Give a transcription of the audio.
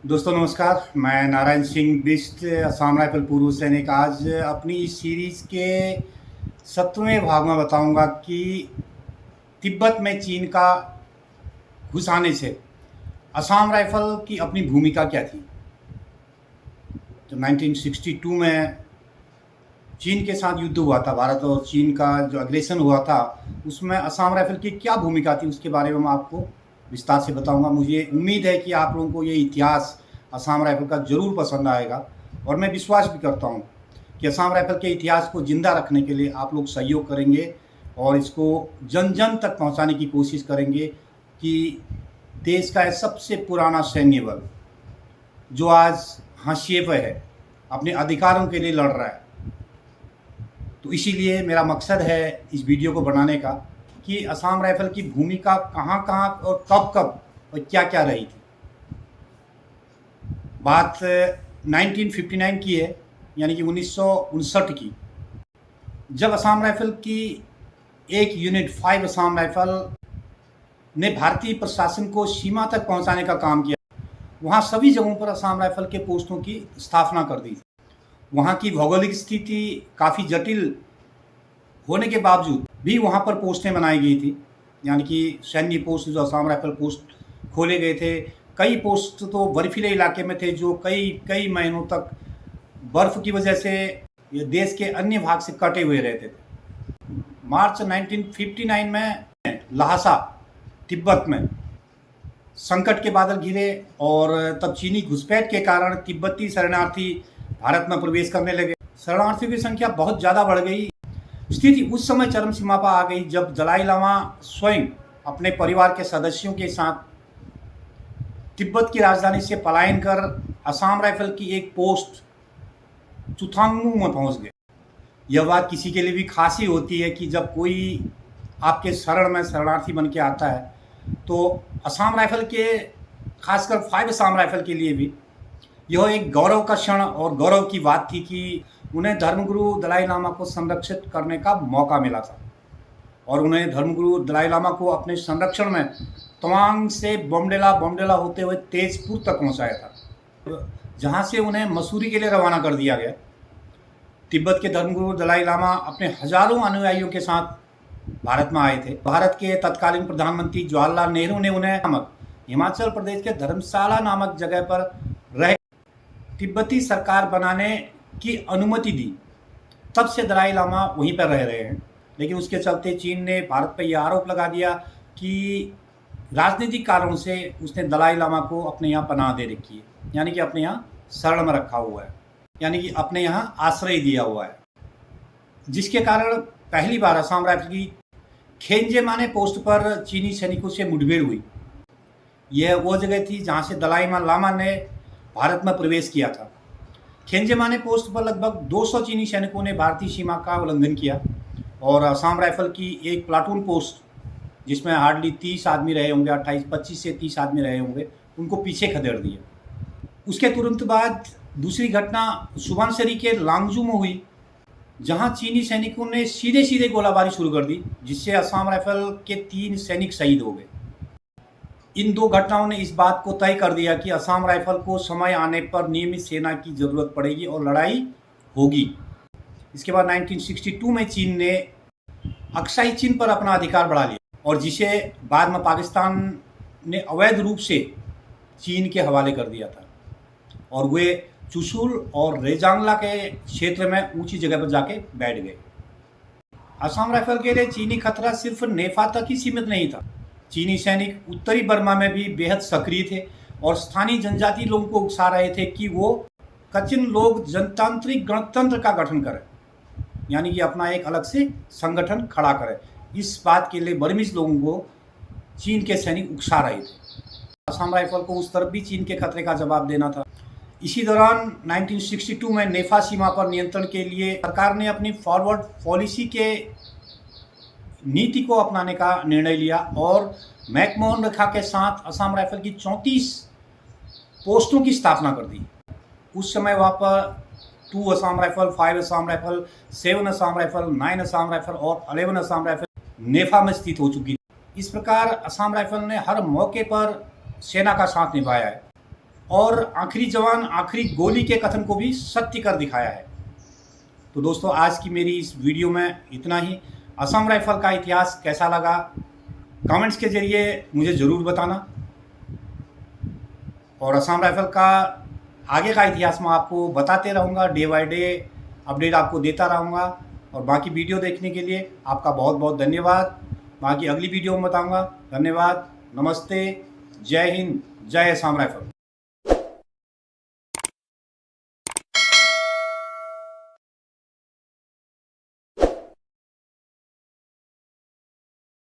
दोस्तों नमस्कार, मैं नारायण सिंह बिष्ट, असम राइफल पूर्व सैनिक। आज अपनी इस सीरीज़ के 7वें भाग में बताऊंगा कि तिब्बत में चीन का घुस आने से असम राइफल की अपनी भूमिका क्या थी। तो 1962 में चीन के साथ युद्ध हुआ था, भारत और चीन का जो अग्रेशन हुआ था, उसमें असम राइफल की क्या भूमिका थी उसके बारे में मैं आपको विस्तार से बताऊंगा। मुझे उम्मीद है कि आप लोगों को ये इतिहास असम राइफल का ज़रूर पसंद आएगा और मैं विश्वास भी करता हूँ कि असम राइफल के इतिहास को ज़िंदा रखने के लिए आप लोग सहयोग करेंगे और इसको जन जन तक पहुँचाने की कोशिश करेंगे कि देश का सबसे पुराना सैन्य बल जो आज हाशिए पर है, अपने अधिकारों के लिए लड़ रहा है। तो इसीलिए मेरा मकसद है इस वीडियो को बनाने का कि असम राइफल की भूमिका कहाँ-कहाँ और कब-कब और क्या-क्या रही थी। बात 1959 की है, यानी कि 1959 की, जब असम राइफल की एक यूनिट 5 असम राइफल ने भारतीय प्रशासन को सीमा तक पहुंचाने का काम किया। वहां सभी जगहों पर असम राइफल के पोस्टों की स्थापना कर दी। वहां की भौगोलिक स्थिति काफ़ी जटिल होने के बावजूद भी वहाँ पर पोस्टें बनाई गई थी, यानी कि सैन्य पोस्ट जो असम राइफल पोस्ट खोले गए थे। कई पोस्ट तो बर्फीले इलाके में थे जो कई कई महीनों तक बर्फ़ की वजह से ये देश के अन्य भाग से कटे हुए रहते थे। मार्च 1959 में लहासा तिब्बत में संकट के बादल घिरे और तब चीनी घुसपैठ के कारण तिब्बती शरणार्थी भारत में प्रवेश करने लगे। शरणार्थियों की संख्या बहुत ज़्यादा बढ़ गई। स्थिति उस समय चरम सीमा पर आ गई जब दलाई लामा स्वयं अपने परिवार के सदस्यों के साथ तिब्बत की राजधानी से पलायन कर असम राइफल की एक पोस्ट चुथांगमू में पहुंच गए। यह बात किसी के लिए भी खास ही होती है कि जब कोई आपके शरण में शरणार्थी बन के आता है तो असम राइफल के, खासकर 5 असम राइफल के लिए भी यह एक गौरव का क्षण और गौरव की बात थी कि उन्हें धर्मगुरु दलाई लामा को संरक्षित करने का मौका मिला था और उन्हें धर्मगुरु दलाई लामा को अपने संरक्षण में तवांग से बोमडेला होते हुए तेजपुर तक पहुंचाया था, जहां से उन्हें मसूरी के लिए रवाना कर दिया गया। तिब्बत के धर्मगुरु दलाई लामा अपने हजारों अनुयायियों के साथ भारत में आए थे। भारत के तत्कालीन प्रधानमंत्री जवाहरलाल नेहरू ने उन्हें हिमाचल प्रदेश के धर्मशाला नामक जगह पर रह तिब्बती सरकार बनाने की अनुमति दी। तब से दलाई लामा वहीं पर रह रहे हैं, लेकिन उसके चलते चीन ने भारत पर यह आरोप लगा दिया कि राजनीतिक कारणों से उसने दलाई लामा को अपने यहाँ पनाह दे रखी है, यानी कि अपने यहाँ शरण में रखा हुआ है, यानी कि अपने यहाँ आश्रय दिया हुआ है, जिसके कारण पहली बार असम राइफल की खेंजेमाने पोस्ट पर चीनी सैनिकों से मुठभेड़ हुई। यह वो जगह थी जहाँ से दलाई लामा ने भारत में प्रवेश किया था। खेंजेमाने पोस्ट पर लगभग 200 चीनी सैनिकों ने भारतीय सीमा का उल्लंघन किया और असम राइफल की एक प्लाटून पोस्ट, जिसमें हार्डली 30 आदमी रहे होंगे, 25 से 30 आदमी रहे होंगे, उनको पीछे खदेड़ दिया। उसके तुरंत बाद दूसरी घटना सुबनसिरी के लांगजू में हुई, जहां चीनी सैनिकों ने सीधे सीधे गोलाबारी शुरू कर दी, जिससे असम राइफल के 3 सैनिक शहीद हो गए। इन दो घटनाओं ने इस बात को तय कर दिया कि असम राइफल को समय आने पर नियमित सेना की ज़रूरत पड़ेगी और लड़ाई होगी। इसके बाद 1962 में चीन ने अक्साई चीन पर अपना अधिकार बढ़ा लिया और जिसे बाद में पाकिस्तान ने अवैध रूप से चीन के हवाले कर दिया था और वे चुशुल और रेजांगला के क्षेत्र में ऊंची जगह पर जाके बैठ गए। असम राइफल के लिए चीनी खतरा सिर्फ नेफा तक ही सीमित नहीं था। चीनी सैनिक उत्तरी बर्मा में भी बेहद सक्रिय थे और स्थानीय जनजाति लोगों को उकसा रहे थे कि वो कचिन लोग जनतांत्रिक गणतंत्र का गठन करें, यानी कि अपना एक अलग से संगठन खड़ा करें। इस बात के लिए बर्मीज लोगों को चीन के सैनिक उकसा रहे थे। असम राइफल को उस तरफ भी चीन के खतरे का जवाब देना था। इसी दौरान 1962 में नेफा सीमा पर नियंत्रण के लिए सरकार ने अपनी फॉरवर्ड पॉलिसी के नीति को अपनाने का निर्णय लिया और मैकमोहन रेखा के साथ असम राइफल की 34 पोस्टों की स्थापना कर दी। उस समय वहाँ पर 2 Assam rifle, 5 Assam rifle, 7 Assam rifle, 9 Assam rifle और 11 असम राइफल नेफा में स्थित हो चुकी थी। इस प्रकार असम राइफल ने हर मौके पर सेना का साथ निभाया है और आखिरी जवान आखिरी गोली के कथन को भी सत्य कर दिखाया है। तो दोस्तों, आज की मेरी इस वीडियो में इतना ही। असम राइफल का इतिहास कैसा लगा कमेंट्स के ज़रिए मुझे ज़रूर बताना, और असम राइफल का आगे का इतिहास मैं आपको बताते रहूँगा, डे बाय डे अपडेट आपको देता रहूँगा। और बाकी वीडियो देखने के लिए आपका बहुत बहुत धन्यवाद। बाकी अगली वीडियो में बताऊँगा। धन्यवाद, नमस्ते, जय हिंद, जय असम राइफल।